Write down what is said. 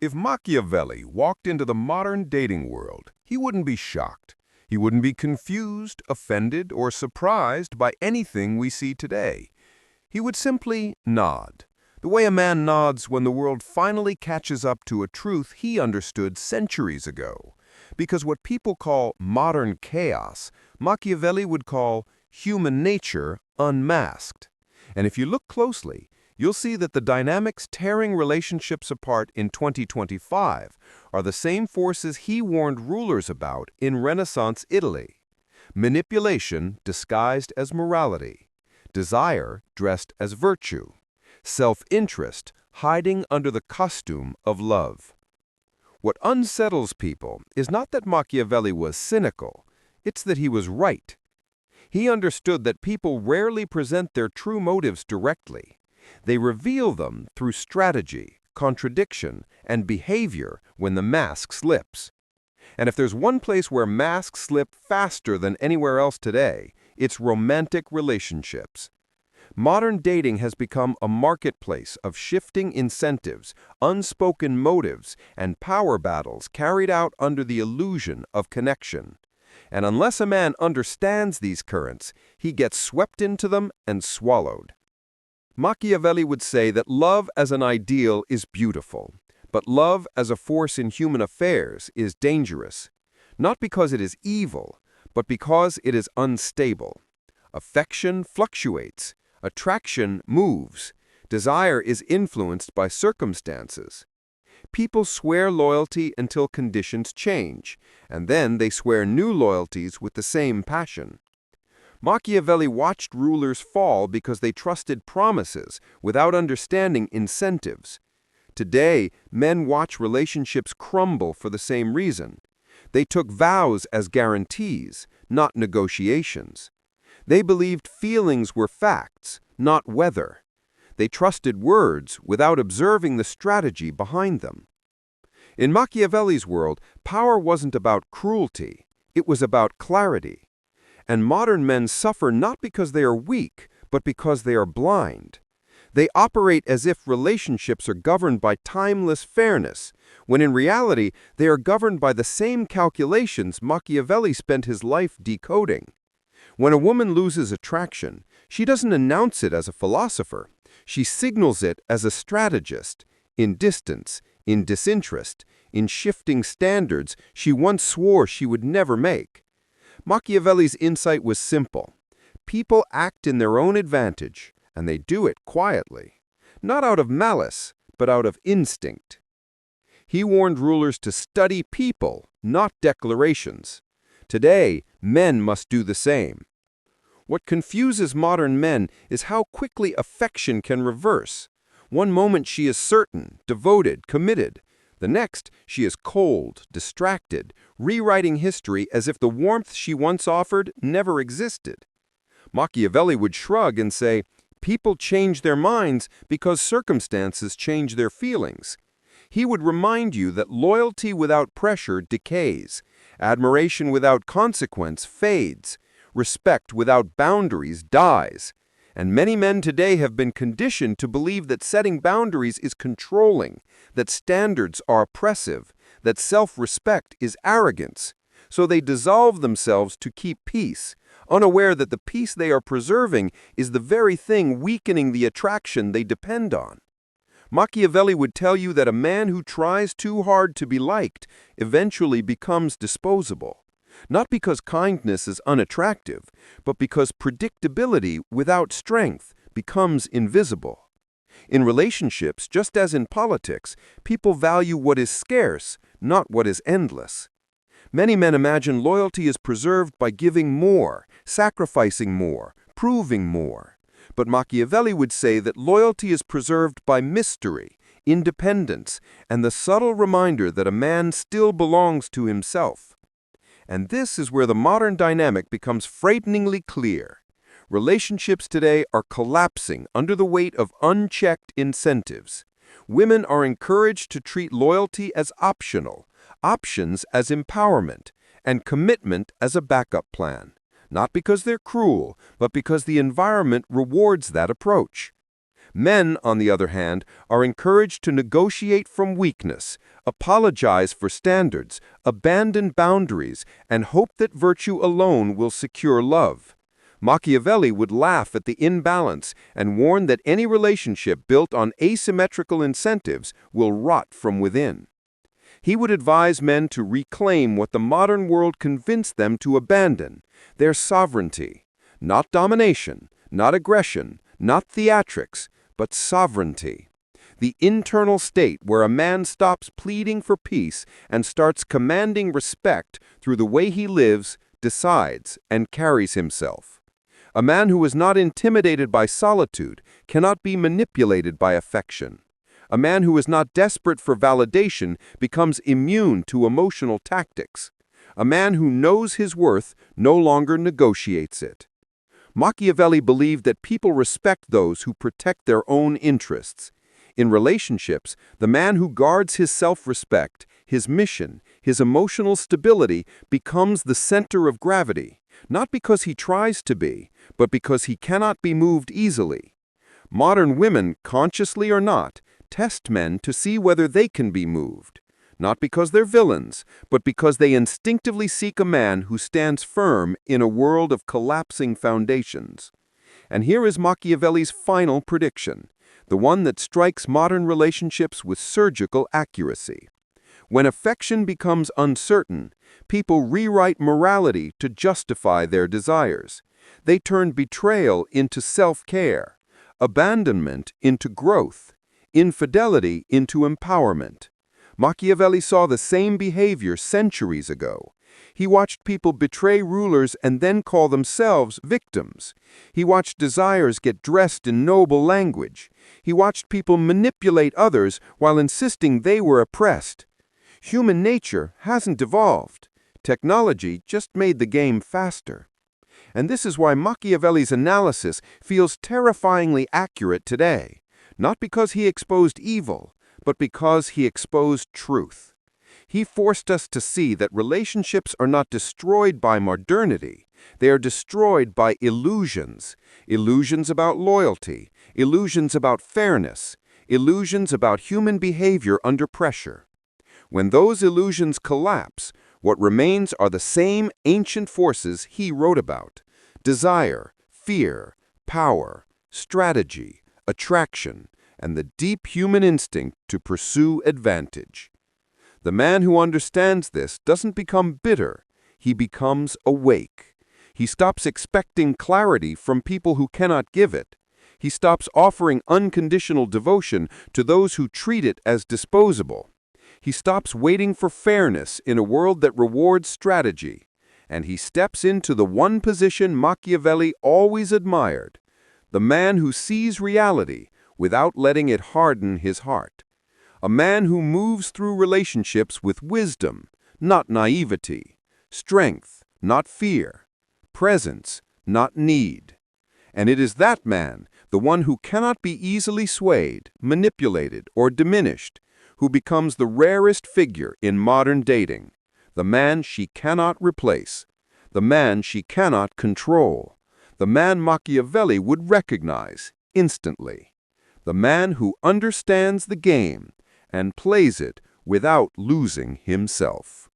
If Machiavelli walked into the modern dating world, he wouldn't be shocked. He wouldn't be confused, offended, or surprised by anything we see today. He would simply nod, the way a man nods when the world finally catches up to a truth he understood centuries ago. Because what people call modern chaos, Machiavelli would call human nature unmasked. And if you look closely, you'll see that the dynamics tearing relationships apart in 2025 are the same forces he warned rulers about in Renaissance Italy. Manipulation disguised as morality, desire dressed as virtue, self-interest hiding under the costume of love. What unsettles people is not that Machiavelli was cynical, it's that he was right. He understood that people rarely present their true motives directly. They reveal them through strategy, contradiction, and behavior when the mask slips. And if there's one place where masks slip faster than anywhere else today, it's romantic relationships. Modern dating has become a marketplace of shifting incentives, unspoken motives, and power battles carried out under the illusion of connection. And unless a man understands these currents, he gets swept into them and swallowed. Machiavelli would say that love as an ideal is beautiful, but love as a force in human affairs is dangerous, not because it is evil, but because it is unstable. Affection fluctuates, attraction moves, desire is influenced by circumstances. People swear loyalty until conditions change, and then they swear new loyalties with the same passion. Machiavelli watched rulers fall because they trusted promises without understanding incentives. Today, men watch relationships crumble for the same reason. They took vows as guarantees, not negotiations. They believed feelings were facts, not weather. They trusted words without observing the strategy behind them. In Machiavelli's world, power wasn't about cruelty, it was about clarity. And modern men suffer not because they are weak, but because they are blind. They operate as if relationships are governed by timeless fairness, when in reality they are governed by the same calculations Machiavelli spent his life decoding. When a woman loses attraction, she doesn't announce it as a philosopher. She signals it as a strategist, in distance, in disinterest, in shifting standards she once swore she would never make. Machiavelli's insight was simple. People act in their own advantage, and they do it quietly. Not out of malice, but out of instinct. He warned rulers to study people, not declarations. Today, men must do the same. What confuses modern men is how quickly affection can reverse. One moment she is certain, devoted, committed. The next, she is cold, distracted, rewriting history as if the warmth she once offered never existed. Machiavelli would shrug and say, people change their minds because circumstances change their feelings. He would remind you that loyalty without pressure decays, admiration without consequence fades, respect without boundaries dies. And many men today have been conditioned to believe that setting boundaries is controlling, that standards are oppressive, that self-respect is arrogance. So they dissolve themselves to keep peace, unaware that the peace they are preserving is the very thing weakening the attraction they depend on. Machiavelli would tell you that a man who tries too hard to be liked eventually becomes disposable. Not because kindness is unattractive, but because predictability without strength becomes invisible. In relationships, just as in politics, people value what is scarce, not what is endless. Many men imagine loyalty is preserved by giving more, sacrificing more, proving more. But Machiavelli would say that loyalty is preserved by mystery, independence, and the subtle reminder that a man still belongs to himself. And this is where the modern dynamic becomes frighteningly clear. Relationships today are collapsing under the weight of unchecked incentives. Women are encouraged to treat loyalty as optional, options as empowerment, and commitment as a backup plan. Not because they're cruel, but because the environment rewards that approach. Men, on the other hand, are encouraged to negotiate from weakness, apologize for standards, abandon boundaries, and hope that virtue alone will secure love. Machiavelli would laugh at the imbalance and warn that any relationship built on asymmetrical incentives will rot from within. He would advise men to reclaim what the modern world convinced them to abandon, their sovereignty. Not domination, not aggression, not theatrics, but sovereignty. The internal state where a man stops pleading for peace and starts commanding respect through the way he lives, decides, and carries himself. A man who is not intimidated by solitude cannot be manipulated by affection. A man who is not desperate for validation becomes immune to emotional tactics. A man who knows his worth no longer negotiates it. Machiavelli believed that people respect those who protect their own interests. In relationships, the man who guards his self-respect, his mission, his emotional stability becomes the center of gravity, not because he tries to be, but because he cannot be moved easily. Modern women, consciously or not, test men to see whether they can be moved, not because they're villains, but because they instinctively seek a man who stands firm in a world of collapsing foundations. And here is Machiavelli's final prediction, the one that strikes modern relationships with surgical accuracy. When affection becomes uncertain, people rewrite morality to justify their desires. They turn betrayal into self-care, abandonment into growth, infidelity into empowerment. Machiavelli saw the same behavior centuries ago. He watched people betray rulers and then call themselves victims. He watched desires get dressed in noble language. He watched people manipulate others while insisting they were oppressed. Human nature hasn't evolved. Technology just made the game faster. And this is why Machiavelli's analysis feels terrifyingly accurate today. Not because he exposed evil, but because he exposed truth. He forced us to see that relationships are not destroyed by modernity. They are destroyed by illusions. Illusions about loyalty, illusions about fairness, illusions about human behavior under pressure. When those illusions collapse, what remains are the same ancient forces he wrote about: desire, fear, power, strategy, attraction, and the deep human instinct to pursue advantage. The man who understands this doesn't become bitter, he becomes awake. He stops expecting clarity from people who cannot give it. He stops offering unconditional devotion to those who treat it as disposable. He stops waiting for fairness in a world that rewards strategy. And he steps into the one position Machiavelli always admired: the man who sees reality without letting it harden his heart. A man who moves through relationships with wisdom, not naivety, strength, not fear, presence, not need. And it is that man, the one who cannot be easily swayed, manipulated, or diminished, who becomes the rarest figure in modern dating, the man she cannot replace, the man she cannot control, the man Machiavelli would recognize instantly, the man who understands the game and plays it without losing himself.